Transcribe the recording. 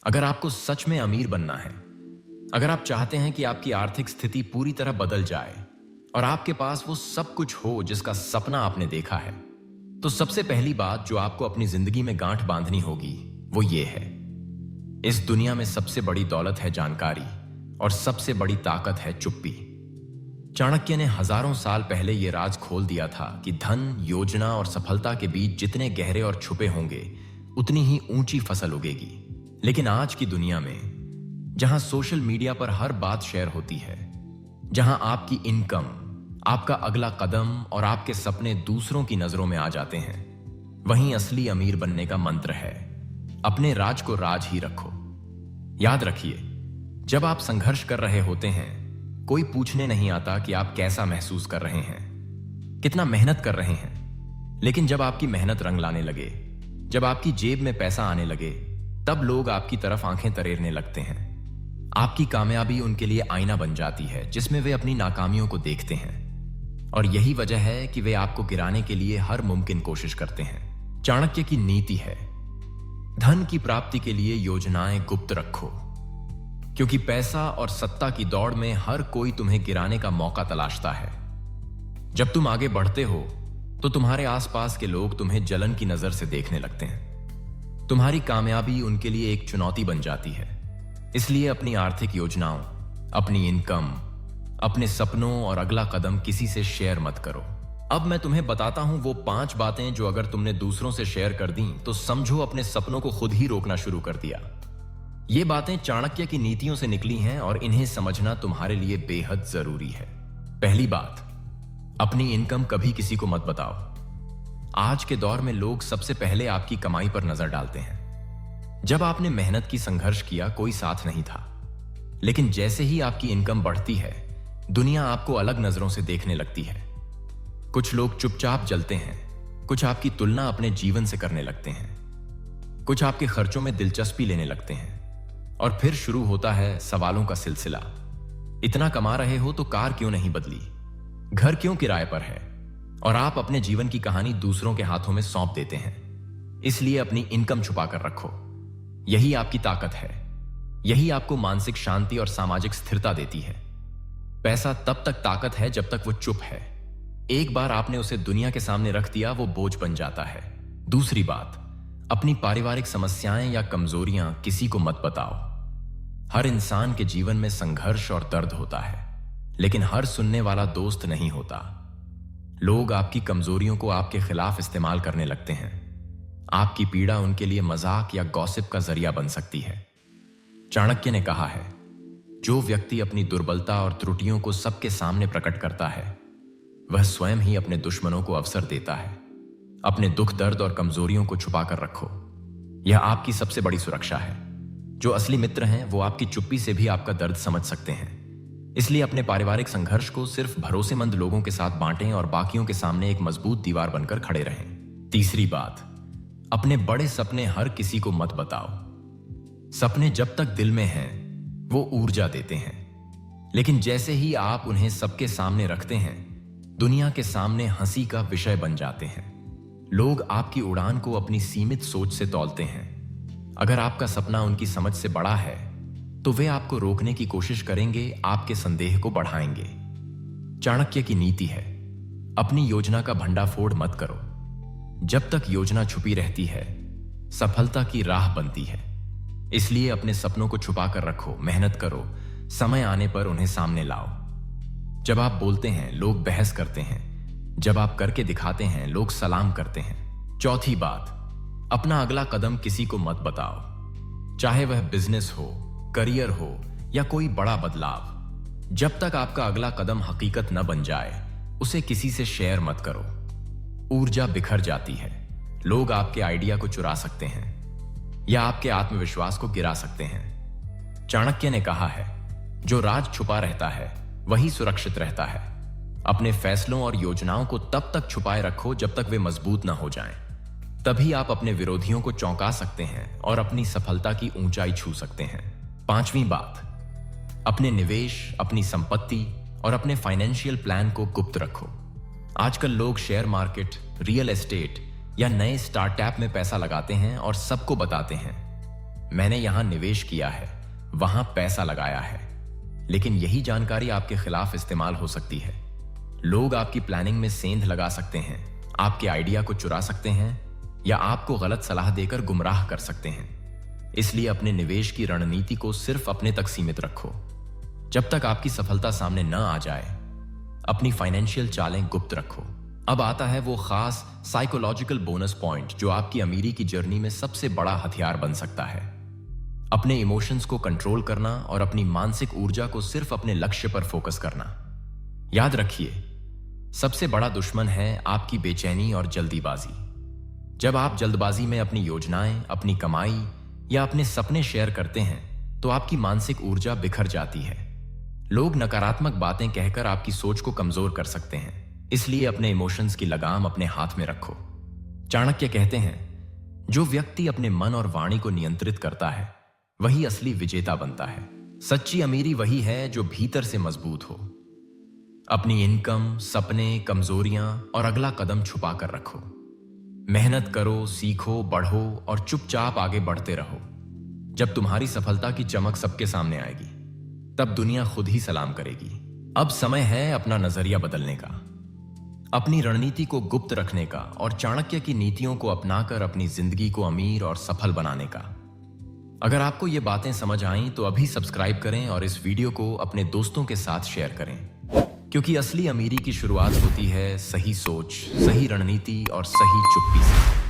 अगर आपको सच में अमीर बनना है, अगर आप चाहते हैं कि आपकी आर्थिक स्थिति पूरी तरह बदल जाए और आपके पास वो सब कुछ हो जिसका सपना आपने देखा है, तो सबसे पहली बात जो आपको अपनी जिंदगी में गांठ बांधनी होगी वो ये है। इस दुनिया में सबसे बड़ी दौलत है जानकारी और सबसे बड़ी ताकत है चुप्पी। चाणक्य ने हजारों साल पहले यह राज खोल दिया था कि धन, योजना और सफलता के बीच जितने गहरे और छुपे होंगे उतनी ही ऊंची फसल उगेगी। लेकिन आज की दुनिया में जहां सोशल मीडिया पर हर बात शेयर होती है, जहां आपकी इनकम, आपका अगला कदम और आपके सपने दूसरों की नजरों में आ जाते हैं, वहीं असली अमीर बनने का मंत्र है अपने राज को राज ही रखो। याद रखिए, जब आप संघर्ष कर रहे होते हैं, कोई पूछने नहीं आता कि आप कैसा महसूस कर रहे हैं, कितना मेहनत कर रहे हैं। लेकिन जब आपकी मेहनत रंग लाने लगे, जब आपकी जेब में पैसा आने लगे, तब लोग आपकी तरफ आंखें तरेरने लगते हैं। आपकी कामयाबी उनके लिए आईना बन जाती है जिसमें वे अपनी नाकामियों को देखते हैं, और यही वजह है कि वे आपको गिराने के लिए हर मुमकिन कोशिश करते हैं। चाणक्य की नीति है, धन की प्राप्ति के लिए योजनाएं गुप्त रखो, क्योंकि पैसा और सत्ता की दौड़ में हर कोई तुम्हें गिराने का मौका तलाशता है। जब तुम आगे बढ़ते हो तो तुम्हारे आसपास के लोग तुम्हें जलन की नजर से देखने लगते हैं। तुम्हारी कामयाबी उनके लिए एक चुनौती बन जाती है। इसलिए अपनी आर्थिक योजनाओं, अपनी इनकम, अपने सपनों और अगला कदम किसी से शेयर मत करो। अब मैं तुम्हें बताता हूं वो 5 बातें जो अगर तुमने दूसरों से शेयर कर दी तो समझो अपने सपनों को खुद ही रोकना शुरू कर दिया। ये बातें चाणक्य की नीतियों से निकली हैं और इन्हें समझना तुम्हारे लिए बेहद जरूरी है। पहली बात, अपनी इनकम कभी किसी को मत बताओ। आज के दौर में लोग सबसे पहले आपकी कमाई पर नजर डालते हैं। जब आपने मेहनत की संघर्ष किया, कोई साथ नहीं था। लेकिन जैसे ही आपकी इनकम बढ़ती है, दुनिया आपको अलग नजरों से देखने लगती है। कुछ लोग चुपचाप जलते हैं, कुछ आपकी तुलना अपने जीवन से करने लगते हैं, कुछ आपके खर्चों में दिलचस्पी लेने लगते हैं, और फिर शुरू होता है सवालों का सिलसिला। इतना कमा रहे हो तो कार क्यों नहीं बदली, घर क्यों किराए पर है, और आप अपने जीवन की कहानी दूसरों के हाथों में सौंप देते हैं। इसलिए अपनी इनकम छुपा कर रखो। यही आपकी ताकत है, यही आपको मानसिक शांति और सामाजिक स्थिरता देती है। पैसा तब तक ताकत है जब तक वो चुप है। एक बार आपने उसे दुनिया के सामने रख दिया, वो बोझ बन जाता है। दूसरी बात, अपनी पारिवारिक समस्याएं या कमजोरियां किसी को मत बताओ। हर इंसान के जीवन में संघर्ष और दर्द होता है, लेकिन हर सुनने वाला दोस्त नहीं होता। लोग आपकी कमजोरियों को आपके खिलाफ इस्तेमाल करने लगते हैं। आपकी पीड़ा उनके लिए मजाक या गॉसिप का जरिया बन सकती है। चाणक्य ने कहा है, जो व्यक्ति अपनी दुर्बलता और त्रुटियों को सबके सामने प्रकट करता है, वह स्वयं ही अपने दुश्मनों को अवसर देता है। अपने दुख, दर्द और कमजोरियों को छुपा कर रखो। यह आपकी सबसे बड़ी सुरक्षा है। जो असली मित्र हैं वो आपकी चुप्पी से भी आपका दर्द समझ सकते हैं। इसलिए अपने पारिवारिक संघर्ष को सिर्फ भरोसेमंद लोगों के साथ बांटें और बाकियों के सामने एक मजबूत दीवार बनकर खड़े रहें। तीसरी बात, अपने बड़े सपने हर किसी को मत बताओ। सपने जब तक दिल में हैं वो ऊर्जा देते हैं, लेकिन जैसे ही आप उन्हें सबके सामने रखते हैं, दुनिया के सामने हंसी का विषय बन जाते हैं। लोग आपकी उड़ान को अपनी सीमित सोच से तौलते हैं। अगर आपका सपना उनकी समझ से बड़ा है तो वे आपको रोकने की कोशिश करेंगे, आपके संदेह को बढ़ाएंगे। चाणक्य की नीति है, अपनी योजना का भंडाफोड़ मत करो। जब तक योजना छुपी रहती है, सफलता की राह बनती है। इसलिए अपने सपनों को छुपा कर रखो, मेहनत करो, समय आने पर उन्हें सामने लाओ। जब आप बोलते हैं, लोग बहस करते हैं। जब आप करके दिखाते हैं, लोग सलाम करते हैं। चौथी बात, अपना अगला कदम किसी को मत बताओ। चाहे वह बिजनेस हो, करियर हो या कोई बड़ा बदलाव, जब तक आपका अगला कदम हकीकत न बन जाए, उसे किसी से शेयर मत करो। ऊर्जा बिखर जाती है। लोग आपके आइडिया को चुरा सकते हैं या आपके आत्मविश्वास को गिरा सकते हैं। चाणक्य ने कहा है, जो राज छुपा रहता है वही सुरक्षित रहता है। अपने फैसलों और योजनाओं को तब तक छुपाए रखो जब तक वे मजबूत न हो जाएं। तभी आप अपने विरोधियों को चौंका सकते हैं और अपनी सफलता की ऊंचाई छू सकते हैं। पांचवी बात, अपने निवेश, अपनी संपत्ति और अपने फाइनेंशियल प्लान को गुप्त रखो। आजकल लोग शेयर मार्केट, रियल एस्टेट या नए स्टार्टअप में पैसा लगाते हैं और सबको बताते हैं। मैंने यहां निवेश किया है, वहां पैसा लगाया है। लेकिन यही जानकारी आपके खिलाफ इस्तेमाल हो सकती है। लोग आपकी प्लानिंग में सेंध लगा सकते हैं, आपके आइडिया को चुरा सकते हैं या आपको गलत सलाह देकर गुमराह कर सकते हैं। इसलिए अपने निवेश की रणनीति को सिर्फ अपने तक सीमित रखो। जब तक आपकी सफलता सामने न आ जाए, अपनी फाइनेंशियल चालें गुप्त रखो। अब आता है वो खास साइकोलॉजिकल बोनस पॉइंट जो आपकी अमीरी की जर्नी में सबसे बड़ा हथियार बन सकता है। अपने इमोशंस को कंट्रोल करना और अपनी मानसिक ऊर्जा को सिर्फ अपने लक्ष्य पर फोकस करना। याद रखिए, सबसे बड़ा दुश्मन है आपकी बेचैनी और जल्दीबाजी। जब आप जल्दबाजी में अपनी योजनाएं, अपनी कमाई या अपने सपने शेयर करते हैं तो आपकी मानसिक ऊर्जा बिखर जाती है। लोग नकारात्मक बातें कहकर आपकी सोच को कमजोर कर सकते हैं। इसलिए अपने इमोशंस की लगाम अपने हाथ में रखो। चाणक्य कहते हैं, जो व्यक्ति अपने मन और वाणी को नियंत्रित करता है वही असली विजेता बनता है। सच्ची अमीरी वही है जो भीतर से मजबूत हो। अपनी इनकम, सपने, कमजोरियां और अगला कदम छुपा कर रखो। मेहनत करो, सीखो, बढ़ो और चुपचाप आगे बढ़ते रहो। जब तुम्हारी सफलता की चमक सबके सामने आएगी, तब दुनिया खुद ही सलाम करेगी। अब समय है अपना नजरिया बदलने का, अपनी रणनीति को गुप्त रखने का और चाणक्य की नीतियों को अपनाकर अपनी जिंदगी को अमीर और सफल बनाने का। अगर आपको ये बातें समझ आईं तो अभी सब्सक्राइब करें और इस वीडियो को अपने दोस्तों के साथ शेयर करें, क्योंकि असली अमीरी की शुरुआत होती है सही सोच, सही रणनीति और सही चुप्पी से।